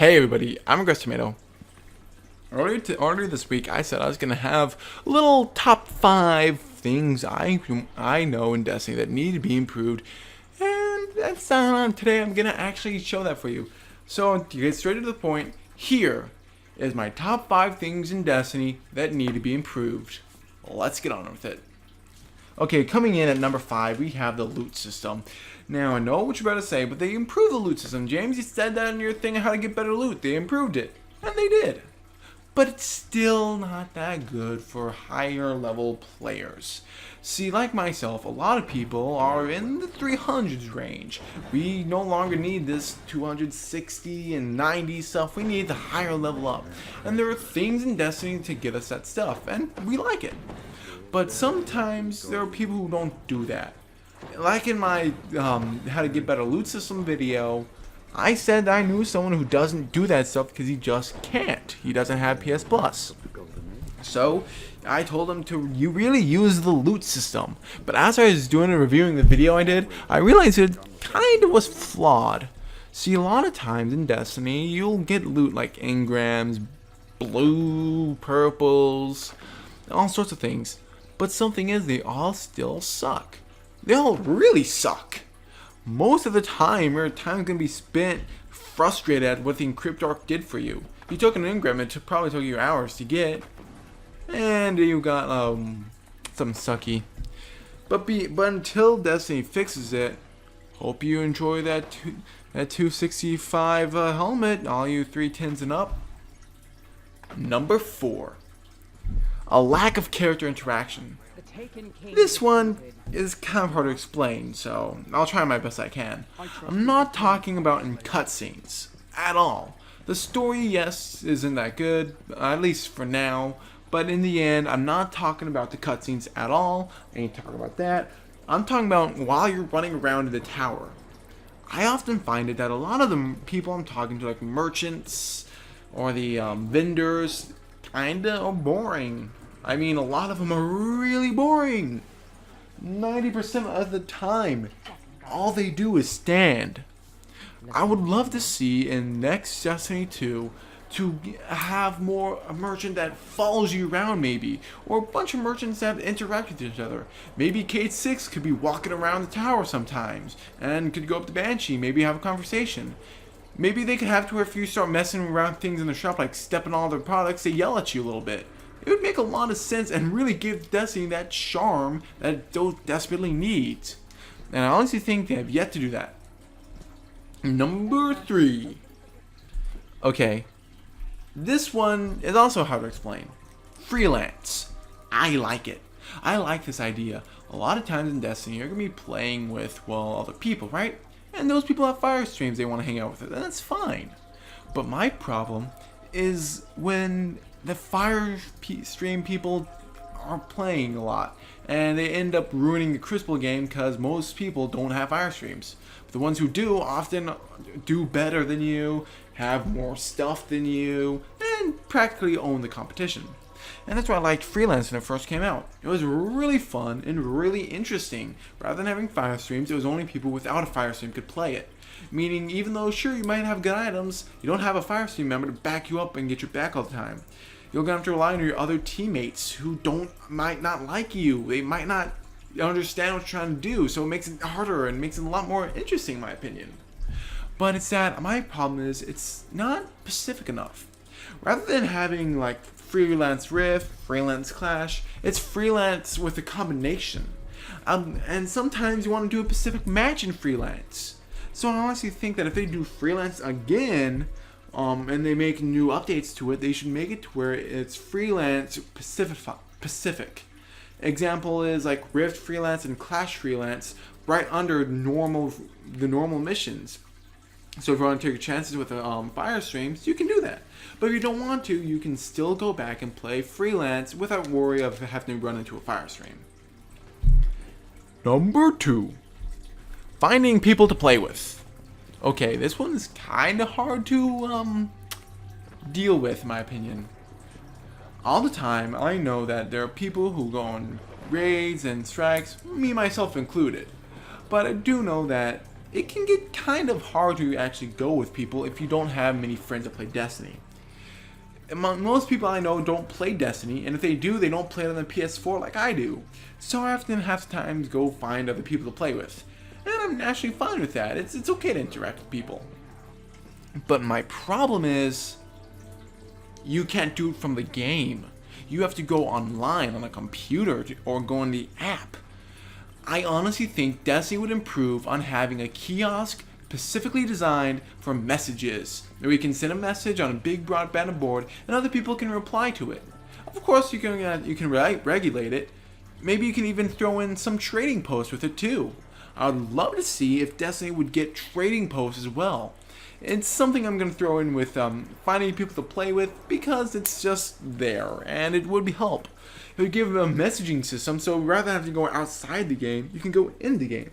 Hey everybody, I'm Aggressive Tomato. Earlier this week, I said I was gonna have a little top 5 things I know in Destiny that need to be improved, and that's today. I'm gonna actually show that for you. So to get straight to the point, here is my top 5 things in Destiny that need to be improved. Let's get on with it. Okay, coming in at number 5, we have the loot system. Now, I know what you're about to say, but they improved the loot system. James, you said that in your thing on how to get better loot. They improved it. And they did. But it's still not that good for higher level players. See, like myself, a lot of people are in the 300s range. We no longer need this 260 and 90 stuff. We need the higher level up. And there are things in Destiny to get us that stuff, and we like it. But sometimes there are people who don't do that. Like in my how to get better loot system video, I said I knew someone who doesn't do that stuff because he just can't. He doesn't have PS Plus. So I told him to really use the loot system. But as I was doing and reviewing the video I did, I realized it kind of was flawed. See, a lot of times in Destiny, you'll get loot like engrams, blue, purples, all sorts of things. But something is, they all still suck. They all really suck. Most of the time, your time's gonna be spent frustrated at what the Encrypt Arc did for you. You took an engram, it probably took you hours to get, and you got something sucky. But until Destiny fixes it, hope you enjoy that 265 helmet, all you 310s and up. Number 4. A lack of character interaction. This one is kind of hard to explain, so I'll try my best I can. I'm not talking about in cutscenes at all. The story, yes, isn't that good, at least for now, but in the end, I'm not talking about the cutscenes at all. I ain't talking about that. I'm talking about while you're running around in the tower. I often find it that a lot of the people I'm talking to, like merchants or the vendors, kinda are boring. I mean, a lot of them are really boring. 90% of the time, all they do is stand. I would love to see in next Destiny 2 to have a merchant that follows you around maybe, or a bunch of merchants that interact with each other. Maybe Kate 6 could be walking around the tower sometimes, and could go up to Banshee, maybe have a conversation. Maybe they could have to where if you start messing around things in the shop, like stepping on all their products, they yell at you a little bit. It would make a lot of sense and really give Destiny that charm that it so desperately needs. And I honestly think they have yet to do that. Number 3. Okay. This one is also hard to explain. Freelance. I like it. I like this idea. A lot of times in Destiny, you're going to be playing with, well, other people, right? And those people have fire streams they want to hang out with, and that's fine. But my problem is when the fire stream people are playing a lot, and they end up ruining the Crucible game because most people don't have fire streams. But the ones who do often do better than you, have more stuff than you, and practically own the competition. And that's why I liked Freelance when it first came out. It was really fun and really interesting. Rather than having fire streams, it was only people without a fire stream could play it. Meaning, even though sure you might have good items, you don't have a fire stream member to back you up and get your back all the time. You're gonna have to rely on your other teammates who might not like you. They might not understand what you're trying to do, so it makes it harder and makes it a lot more interesting, in my opinion. But it's that my problem is it's not specific enough. Rather than having like Freelance Rift, Freelance Clash, it's Freelance with a combination. And sometimes you want to do a specific match in Freelance. So I honestly think that if they do Freelance again, and they make new updates to it, they should make it to where it's Freelance Pacific. Example is like Rift Freelance and Clash Freelance right under the normal missions. So if you want to take your chances with fire streams, you can do that. But if you don't want to, you can still go back and play Freelance without worry of having to run into a fire stream. Number 2. Finding people to play with. Okay, this one's kind of hard to deal with, in my opinion. All the time, I know that there are people who go on raids and strikes, me myself included. But I do know that it can get kind of hard to actually go with people if you don't have many friends that play Destiny. Most people I know don't play Destiny, and if they do, they don't play it on the PS4 like I do. So I often have to times go find other people to play with. And I'm actually fine with that. It's okay to interact with people. But my problem is, you can't do it from the game. You have to go online on a computer or go on the app. I honestly think Destiny would improve on having a kiosk specifically designed for messages, where we can send a message on a big broad banner board and other people can reply to it. Of course, you can regulate it. Maybe you can even throw in some trading posts with it too. I would love to see if Destiny would get trading posts as well. It's something I'm going to throw in with finding people to play with, because it's just there and it would help. It would give them a messaging system, so rather than having to go outside the game, you can go in the game.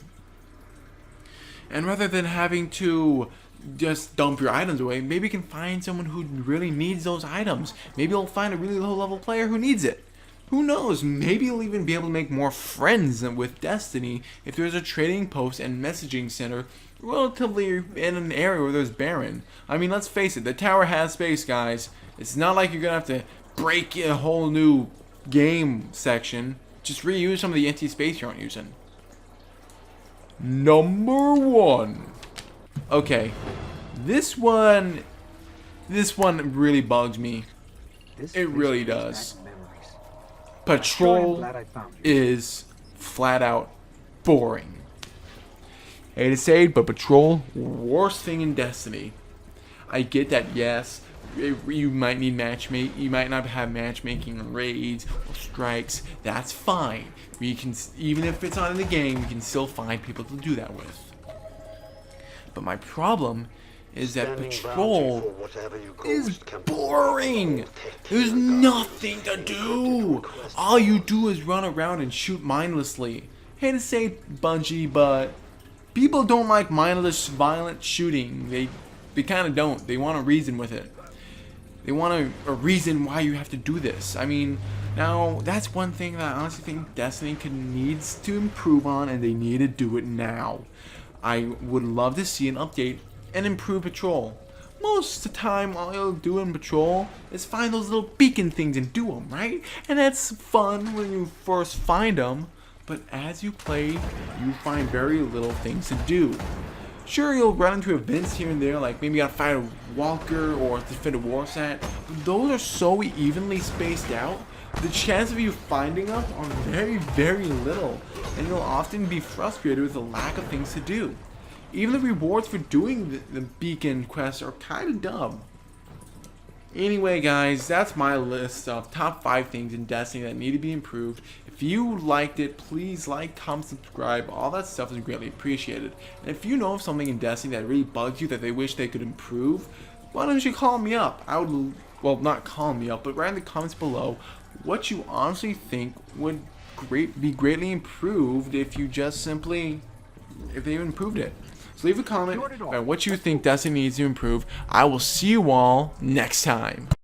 And rather than having to just dump your items away, maybe you can find someone who really needs those items. Maybe you'll find a really low level player who needs it. Who knows, maybe you'll even be able to make more friends with Destiny if there's a trading post and messaging center relatively in an area where there's barren. I mean, let's face it, the tower has space, guys. It's not like you're going to have to break a whole new game section. Just reuse some of the empty space you aren't using. Number 1. Okay, this one really bugs me. It really does. Patrol is flat out boring. Hate to say it, but Patrol, worst thing in Destiny. I get that, yes, you might need matchmaking. You might not have matchmaking on raids or strikes. That's fine. We can, even if it's not in the game, we can still find people to do that with. But my problem is that Patrol is boring. There's nothing to do. All you do is run around and shoot mindlessly. Hate to say it, Bungie, but people don't like mindless, violent shooting. They kind of don't. They want a reason with it. They want a reason why you have to do this. I mean, now that's one thing that I honestly think Destiny needs to improve on, and they need to do it now. I would love to see an update and improve Patrol. Most of the time, all you'll do in Patrol is find those little beacon things and do them, right? And that's fun when you first find them, but as you play, you find very little things to do. Sure, you'll run into events here and there, like maybe you gotta fight a walker or defend a war sat. Those are so evenly spaced out, the chance of you finding them are very, very little, and you'll often be frustrated with the lack of things to do. Even the rewards for doing the beacon quests are kind of dumb. Anyway, guys, that's my list of top 5 things in Destiny that need to be improved. If you liked it, please like, comment, subscribe. All that stuff is greatly appreciated. And if you know of something in Destiny that really bugs you that they wish they could improve, why don't you call me up? I would, well, not call me up, but write in the comments below what you honestly think would be greatly improved if they improved it. So leave a comment about what you think Destiny needs to improve. I will see you all next time.